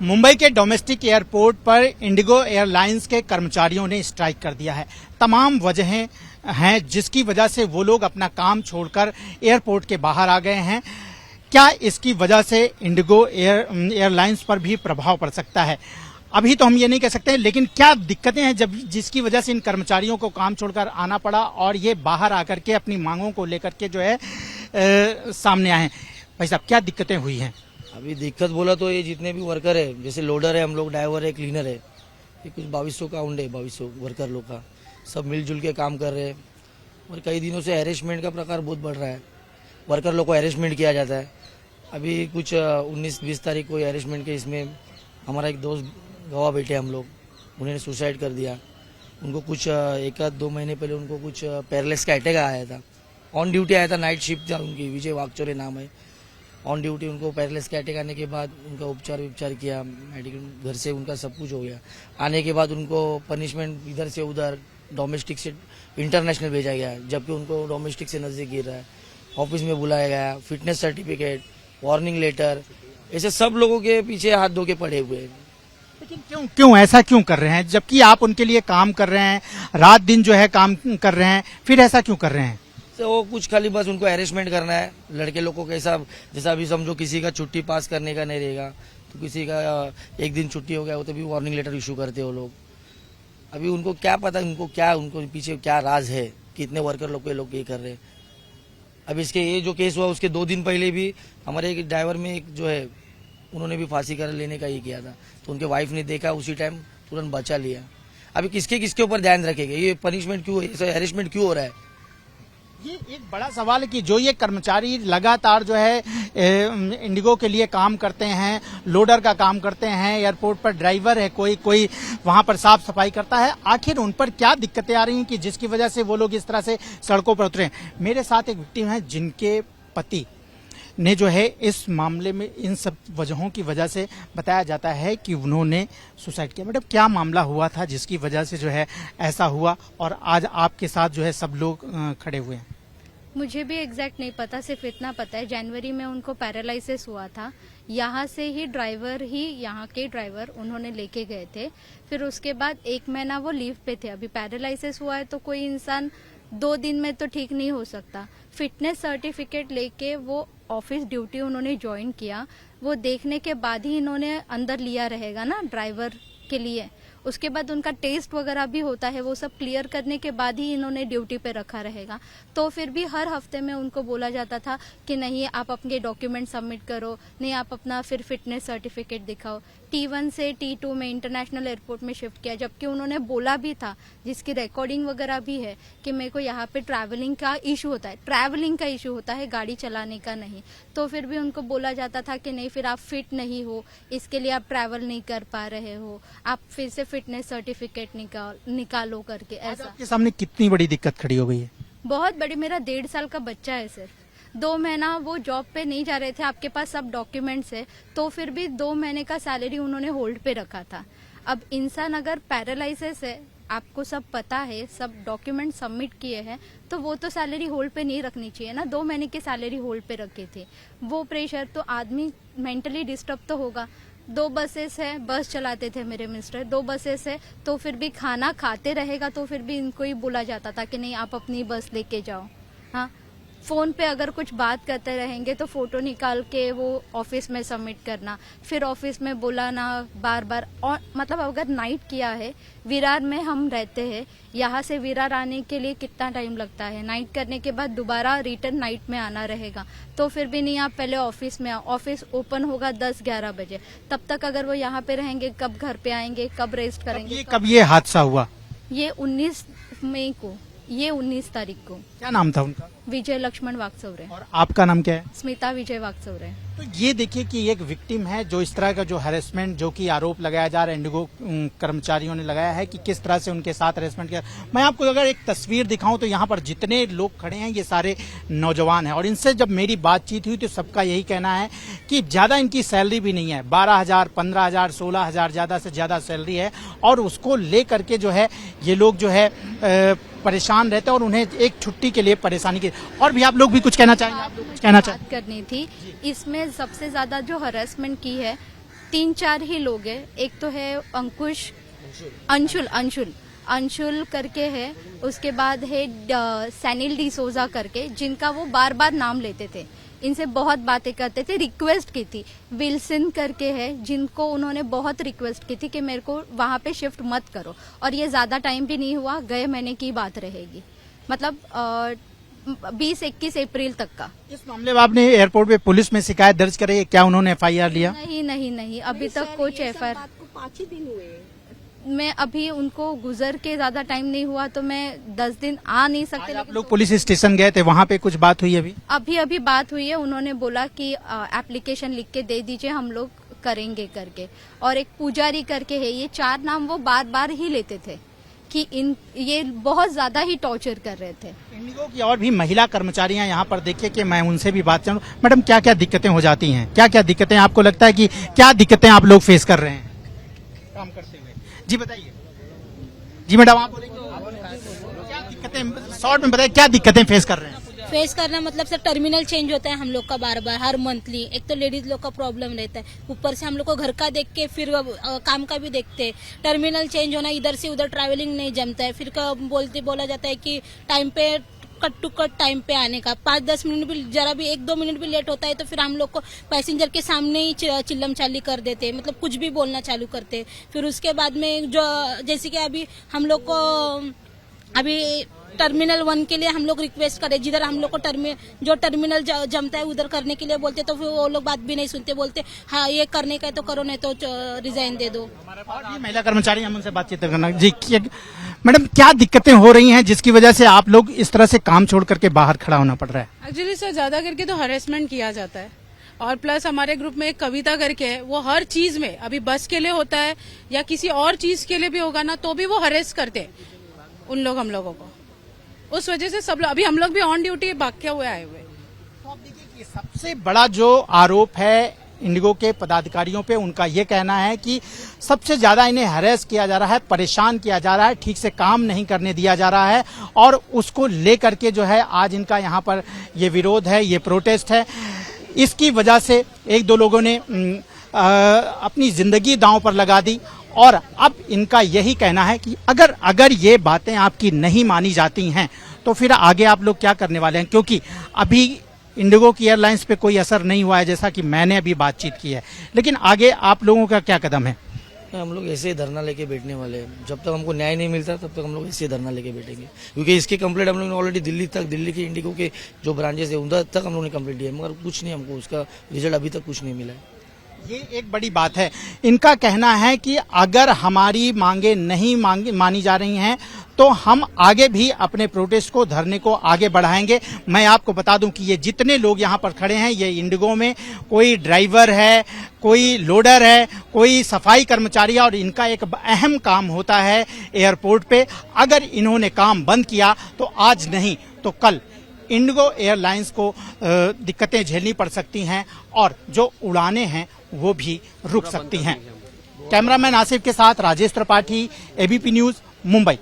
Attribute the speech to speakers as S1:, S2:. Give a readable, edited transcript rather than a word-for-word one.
S1: मुंबई के domestic airport पर Indigo airlines के कर्मचारियों ने स्ट्राइक कर दिया है। तमाम वजहें हैं जिसकी वजह से वो लोग अपना काम छोड़कर एयरपोर्ट के बाहर आ गए हैं। क्या इसकी वजह से इंडिगो एयरलाइंस पर भी प्रभाव पड़ सकता है? अभी तो हम ये नहीं कह सकते, लेकिन क्या दिक्कतें हैं जब जिसकी वजह से इन कर्मचारियों को काम छोड़कर आना पड़ा और ये बाहर आकर के अपनी मांगों को लेकर के जो है सामने आए हैं। भाई साहब, क्या दिक्कतें हुई हैं?
S2: अभी दिक्कत बोला तो ये जितने भी वर्कर है, जैसे लोडर है, हम लोग ड्राइवर है, क्लीनर है, ये कुछ 2200 काउंट है, 2200 वर्कर लोग का, सब मिलजुल के काम कर रहे हैं। और कई दिनों से हैरेसमेंट का प्रकार बहुत बढ़ रहा है, वर्कर लोग को हैरेसमेंट किया जाता है। अभी कुछ 19-20 तारीख को हैरेसमेंट के इसमें हमारा एक दोस्त गवाह बैठे हम लोग, उन्होंने सुसाइड कर दिया। उनको कुछ 1-2 महीने पहले उनको कुछ पैरालिसिस का अटैक आया था। ऑन ड्यूटी आया था, नाइट शिफ्ट था उनकी, विजय वागचौरे नाम है। ऑन ड्यूटी उनको पैरालिसिस का अटैक आने के बाद उनका उपचार किया, मेडिकल घर से उनका सब कुछ हो गया। आने के बाद उनको पनिशमेंट इधर से उधर, डोमेस्टिक से इंटरनेशनल भेजा गया, जबकि उनको डोमेस्टिक से नजदीक गिर रहा है। ऑफिस में बुलाया गया, फिटनेस सर्टिफिकेट, वार्निंग लेटर, ऐसे सब लोगों के पीछे हाथ धो के पड़े हुए हैं।
S1: लेकिन क्यों ऐसा क्यों कर रहे हैं, जबकि आप उनके लिए काम कर रहे हैं, रात दिन जो है काम कर रहे हैं, फिर ऐसा क्यों कर रहे हैं?
S2: तो वो कुछ खाली बस उनको हैरेसमेंट करना है। लड़के लोग को कैसा, जैसा अभी समझो किसी का छुट्टी पास करने का नहीं रहेगा, तो किसी का एक दिन छुट्टी हो गया वो तो भी वार्निंग लेटर इशू करते हो लोग। अभी उनको क्या पता, उनको पीछे क्या राज है, कितने वर्कर लोग ये कर रहे हैं। अभी इसके ये जो केस हुआ उसके 2 दिन पहले भी हमारे एक ड्राइवर में एक जो है, उन्होंने भी फांसी कर लेने का ये किया था, तो उनके वाइफ ने देखा, उसी टाइम तुरंत बचा लिया। अभी किसके ऊपर ध्यान रखेगा, ये पनिशमेंट क्यों, हैरेसमेंट क्यों हो रहा है?
S1: ये एक बड़ा सवाल है कि जो ये कर्मचारी लगातार जो है इंडिगो के लिए काम करते हैं, लोडर का काम करते हैं, एयरपोर्ट पर ड्राइवर है, कोई वहां पर साफ सफाई करता है, आखिर उन पर क्या दिक्कतें आ रही हैं कि जिसकी वजह से वो लोग इस तरह से सड़कों पर उतरे हैं? मेरे साथ एक विक्टिम है जिनके पति ने जो है इस मामले में इन सब वजहों की वजह से बताया जाता है कि उन्होंने सुसाइड किया। मैडम, क्या मामला हुआ था जिसकी वजह से जो है ऐसा हुआ और आज आपके साथ जो है सब लोग खड़े हुए हैं?
S3: मुझे भी एग्जैक्ट नहीं पता, सिर्फ इतना पता है जनवरी में उनको पैरालिसिस हुआ था। यहाँ से ही यहाँ के ड्राइवर उन्होंने लेके गए थे। फिर उसके बाद 1 महीना वो लीव पे थे। अभी पैरालिसिस हुआ है तो कोई इंसान 2 दिन में तो ठीक नहीं हो सकता। फिटनेस सर्टिफिकेट लेके वो ऑफिस ड्यूटी उन्होंने ज्वाइन किया, वो देखने के बाद ही इन्होंने अंदर लिया रहेगा ना ड्राइवर के लिए। उसके बाद उनका टेस्ट वगैरह भी होता है, वो सब क्लियर करने के बाद ही इन्होंने ड्यूटी पे रखा रहेगा। तो फिर भी हर हफ्ते में उनको बोला जाता था कि नहीं आप अपने डॉक्यूमेंट सबमिट करो, नहीं आप अपना फिर फिटनेस सर्टिफिकेट दिखाओ। T1 से T2 में इंटरनेशनल एयरपोर्ट में शिफ्ट किया, जबकि उन्होंने बोला भी था, जिसकी रिकॉर्डिंग वगैरह भी है, कि मेरे को यहाँ पे ट्रैवलिंग का इशू होता है, गाड़ी चलाने का नहीं। तो फिर भी उनको बोला जाता था कि नहीं, फिर आप फिट नहीं हो, इसके लिए आप ट्रैवल नहीं कर पा रहे हो, आप फिर से फिटनेस सर्टिफिकेट निकालो करके। ऐसा
S1: आपके सामने कितनी बड़ी दिक्कत खड़ी हो गई है?
S3: बहुत बड़ी। मेरा 1.5 साल का बच्चा है, सिर्फ 2 महीना वो जॉब पे नहीं जा रहे थे, आपके पास सब डॉक्यूमेंट्स है, तो फिर भी 2 महीने का सैलरी उन्होंने होल्ड पे रखा था। अब इंसान अगर पैरालिसिस है, आपको सब पता है, सब डॉक्यूमेंट सबमिट किए हैं, तो वो तो सैलरी होल्ड पे नहीं रखनी चाहिए ना। 2 महीने की सैलरी होल्ड पे रखे थे, वो प्रेशर तो आदमी मेंटली डिस्टर्ब तो होगा। 2 बसेस है, बस चलाते थे मेरे मिस्टर, 2 बसेस है, तो फिर भी खाना खाते रहेगा तो फिर भी इनको ही बोला जाता था कि नहीं आप अपनी बस लेके जाओ। हाँ, फोन पे अगर कुछ बात करते रहेंगे तो फोटो निकाल के वो ऑफिस में सबमिट करना, फिर ऑफिस में बुलाना बार। और मतलब अगर नाइट किया है, विरार में हम रहते हैं, यहाँ से विरार आने के लिए कितना टाइम लगता है, नाइट करने के बाद दोबारा रिटर्न नाइट में आना रहेगा, तो फिर भी नहीं आप पहले ऑफिस में आओ। ऑफिस ओपन होगा 10-11 बजे, तब तक अगर वो यहाँ पे रहेंगे, कब घर पे आएंगे, कब रेस्ट करेंगे?
S1: कब ये हादसा हुआ?
S3: ये 19 मई को, ये 19 तारीख को।
S1: क्या नाम था उनका?
S3: विजय लक्ष्मण वागचौरे।
S1: और आपका नाम क्या है?
S3: स्मिता विजय वागचौरे।
S1: तो ये देखिए कि एक विक्टिम है जो इस तरह का जो हैरेसमेंट, जो कि आरोप लगाया जा रहा है, इंडिगो कर्मचारियों ने लगाया है कि किस तरह से उनके साथ हैरेसमेंट किया। मैं आपको अगर एक तस्वीर दिखाऊं तो यहाँ पर जितने लोग खड़े हैं ये सारे नौजवान हैं, और इनसे जब मेरी बातचीत हुई तो सबका यही कहना है कि ज्यादा इनकी सैलरी भी नहीं है, 12,000, 15,000, 16,000 ज्यादा से ज्यादा सैलरी है, और उसको लेकर के जो है ये लोग जो है परेशान रहते हैं और उन्हें एक छुट्टी के लिए परेशानी की। और भी आप लोग भी कुछ कहना चाहेंगे? आप लोग कुछ कहना चाहेंगे?
S3: बात करनी थी, इसमें सबसे ज्यादा जो हरासमेंट की है 3-4 ही लोग हैं। एक तो है अंकुश, अंशुल करके है, उसके बाद है सैनिल डिसोजा करके, जिनका वो बार बार नाम लेते थे, इनसे बहुत बातें करते थे, रिक्वेस्ट की थी। विल्सन करके है, जिनको उन्होंने बहुत रिक्वेस्ट की थी कि मेरे को वहां पे शिफ्ट मत करो, और ये ज्यादा टाइम भी नहीं हुआ, गए महीने की बात रहेगी, मतलब 20-21 अप्रैल तक का।
S1: इस मामले में आपने एयरपोर्ट पे पुलिस में शिकायत दर्ज कराई है? क्या उन्होंने FIR लिया?
S3: नहीं, अभी तक कुछ FIR।
S4: 5 ही दिन हुए।
S3: मैं अभी उनको गुजर के ज्यादा टाइम नहीं हुआ, तो मैं 10 दिन आ नहीं सकते।
S1: आप लोग पुलिस स्टेशन गए थे, वहाँ पे कुछ बात हुई
S3: अभी बात हुई है, उन्होंने बोला कि एप्लीकेशन लिख के दे दीजिए, हम लोग करेंगे करके। और एक पुजारी करके है, ये 4 नाम वो बार बार ही लेते थे कि ये बहुत ज्यादा ही टॉर्चर कर रहे थे।
S1: इंडिगो की और भी महिला कर्मचारियां यहाँ पर देखिए कि मैं उनसे भी बात करूं। मैडम, क्या क्या दिक्कतें हो जाती हैं? क्या क्या दिक्कतें आपको लगता है कि क्या दिक्कतें आप लोग फेस कर रहे हैं काम करते हुए? जी बताइए। जी मैडम, आप बोलेंगे क्या दिक्कतें, शॉर्ट में बताइए, क्या दिक्कतें फेस कर रहे हैं?
S5: फेस करना मतलब सर, टर्मिनल चेंज होता है हम लोग का बार बार, हर मंथली। एक तो लेडीज लोग का प्रॉब्लम रहता है, ऊपर से हम लोग को घर का देख के फिर काम का भी देखते हैं। टर्मिनल चेंज होना, इधर से उधर ट्रैवलिंग नहीं जमता है, फिर बोला जाता है कि टाइम पे कट टू कट टाइम पे आने का। 5-10 मिनट भी, जरा भी 1-2 मिनट भी लेट होता है तो फिर हम लोग को पैसेंजर के सामने ही चिल्लम चाली कर देते हैं, मतलब कुछ भी बोलना चालू करते हैं। फिर उसके बाद में जो जैसे कि अभी हम लोग को अभी टर्मिनल 1 के लिए हम लोग रिक्वेस्ट करें, जिधर हम लोग को जो टर्मिनल जमता है उधर करने के लिए बोलते, तो फिर वो लोग बात भी नहीं सुनते, बोलते हाँ ये करने का है तो करो, नहीं तो रिजाइन दे दो।
S1: और भी महिला कर्मचारी, हम उनसे बातचीत करना। जी मैडम, क्या दिक्कतें हो रही हैं जिसकी वजह से आप लोग इस तरह से काम छोड़ करके बाहर खड़ा होना पड़ रहा है?
S6: एक्चुअली सर, ज्यादा करके तो हरेसमेंट किया जाता है, और प्लस हमारे ग्रुप में एक कविता करके है, वो हर चीज में, अभी बस के लिए होता है या किसी और चीज के लिए भी होगा ना, तो भी वो हरेस करते हैं उन लोग हम लोगों को। उस वजह से सब लोग, अभी हम लोग भी ऑन ड्यूटी भाग हुए आए हुए।
S1: तो आप देखिए कि सबसे बड़ा जो आरोप है इंडिगो के पदाधिकारियों पे, उनका ये कहना है कि सबसे ज्यादा इन्हें हैरेस किया जा रहा है, परेशान किया जा रहा है, ठीक से काम नहीं करने दिया जा रहा है, और उसको लेकर के जो है आज इनका यहाँ पर ये विरोध है, ये प्रोटेस्ट है। इसकी वजह से 1-2 लोगों ने अपनी जिंदगी दांव पर लगा दी, और अब इनका यही कहना है कि अगर ये बातें आपकी नहीं मानी जाती हैं तो फिर आगे आप लोग क्या करने वाले हैं, क्योंकि अभी इंडिगो की एयरलाइंस पे कोई असर नहीं हुआ है, जैसा कि मैंने अभी बातचीत की है, लेकिन आगे आप लोगों का क्या कदम है?
S2: हम लोग ऐसे ही धरना लेके बैठने वाले हैं, जब तक हमको न्याय नहीं मिलता तब तक हम लोग ऐसे ही धरना लेके बैठेंगे, क्योंकि इसकी कंप्लेंट हम लोग ने ऑलरेडी दिल्ली के इंडिगो के जो ब्रांचेस है उधर तक हम लोग ने कंप्लेंट दिया है, मगर कुछ नहीं, हमको उसका रिजल्ट अभी तक कुछ नहीं मिला है।
S1: ये एक बड़ी बात है। इनका कहना है कि अगर हमारी मांगे नहीं मानी जा रही हैं तो हम आगे भी अपने प्रोटेस्ट को, धरने को आगे बढ़ाएंगे। मैं आपको बता दूं कि ये जितने लोग यहाँ पर खड़े हैं, ये इंडिगो में कोई ड्राइवर है, कोई लोडर है, कोई सफाई कर्मचारी है, और इनका एक अहम काम होता है एयरपोर्ट पे। अगर इन्होंने काम बंद किया तो आज नहीं तो कल इंडिगो एयरलाइंस को दिक्कतें झेलनी पड़ सकती हैं, और जो उड़ानें हैं वो भी रुक सकती हैं। कैमरामैन आसिफ के साथ राजेश त्रिपाठी, ABP न्यूज, मुंबई।